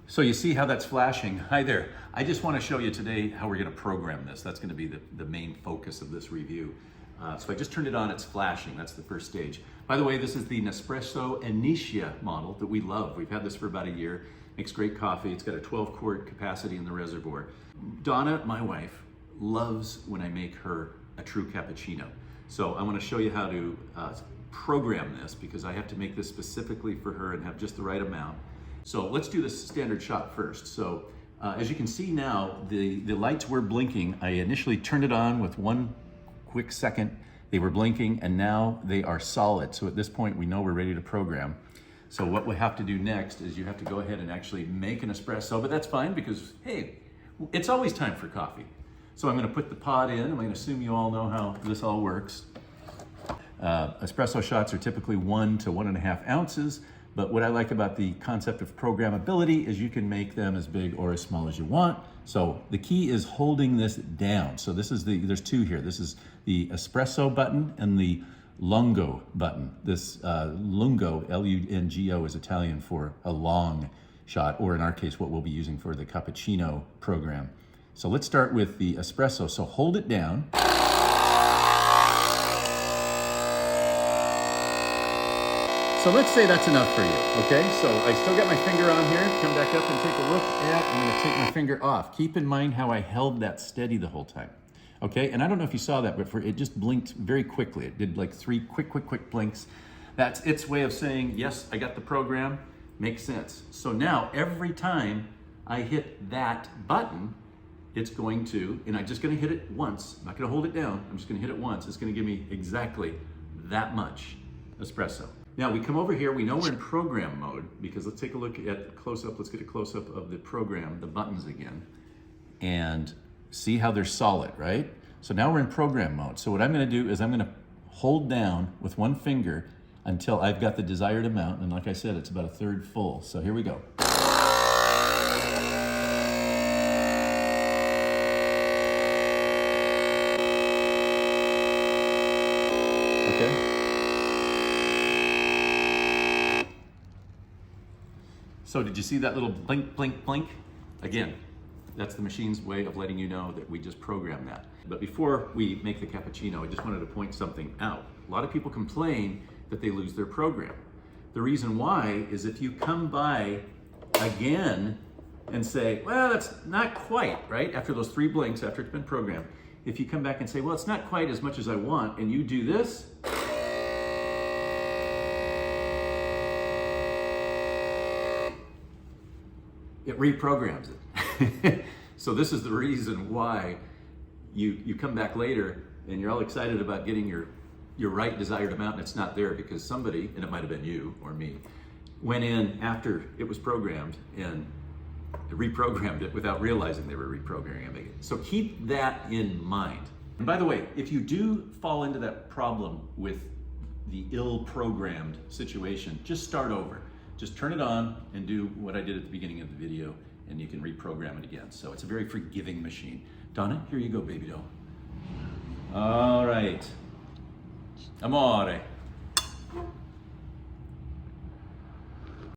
So you see how that's flashing? Hi there. I just want to show you today how we're going to program this. That's going to be the main focus of this review. So I just turned it on, it's flashing. That's the first stage. By the way, this is the Nespresso Inissia model that we love. We've had this for about a year. Makes great coffee. It's got a 12-quart capacity in the reservoir. Donna, my wife, loves when I make her a true cappuccino. So I want to show you how to program this, because I have to make this specifically for her and have just the right amount. So let's do the standard shot first. So as you can see now, the lights were blinking. I initially turned it on with one quick second. They were blinking and now they are solid. So at this point we know we're ready to program. So what we have to do next is you have to go ahead and actually make an espresso, but that's fine because, hey, it's always time for coffee. So I'm gonna put the pod in. I'm gonna assume you all know how this all works. Espresso shots are typically 1 to 1.5 ounces. But what I like about the concept of programmability is you can make them as big or as small as you want. So the key is holding this down. So this is there's two here. This is the espresso button and the lungo button. This lungo, L-U-N-G-O, is Italian for a long shot, or in our case, what we'll be using for the cappuccino program. So let's start with the espresso. So hold it down. So let's say that's enough for you, okay? So I still got my finger on here. Come back up and take a look at, I'm gonna take my finger off. Keep in mind how I held that steady the whole time, okay? And I don't know if you saw that, but it just blinked very quickly. It did like 3 quick blinks. That's its way of saying, yes, I got the program, makes sense. So now every time I hit that button, it's going to, and I'm just gonna hit it once. I'm not gonna hold it down, I'm just gonna hit it once. It's gonna give me exactly that much espresso. Now we come over here, we know we're in program mode, because let's take a look at close-up. Let's get a close-up of the program, the buttons again, and see how they're solid, right? So now we're in program mode. So what I'm gonna do is I'm gonna hold down with one finger until I've got the desired amount, and like I said, it's about a third full. So here we go. Okay. So did you see that little blink, blink, blink? Again, that's the machine's way of letting you know that we just programmed that. But before we make the cappuccino, I just wanted to point something out. A lot of people complain that they lose their program. The reason why is if you come by again and say, well, that's not quite, right? After those 3 blinks, after it's been programmed, if you come back and say, well, it's not quite as much as I want, and you do this, it reprograms it. So this is the reason why you come back later and you're all excited about getting your right desired amount, and it's not there because somebody, and it might have been you or me, went in after it was programmed and reprogrammed it without realizing they were reprogramming it. So keep that in mind. And by the way, if you do fall into that problem with the ill-programmed situation, just start over. Just turn it on and do what I did at the beginning of the video, and you can reprogram it again. So it's a very forgiving machine. Donna, here you go, baby doll. All right. Amore.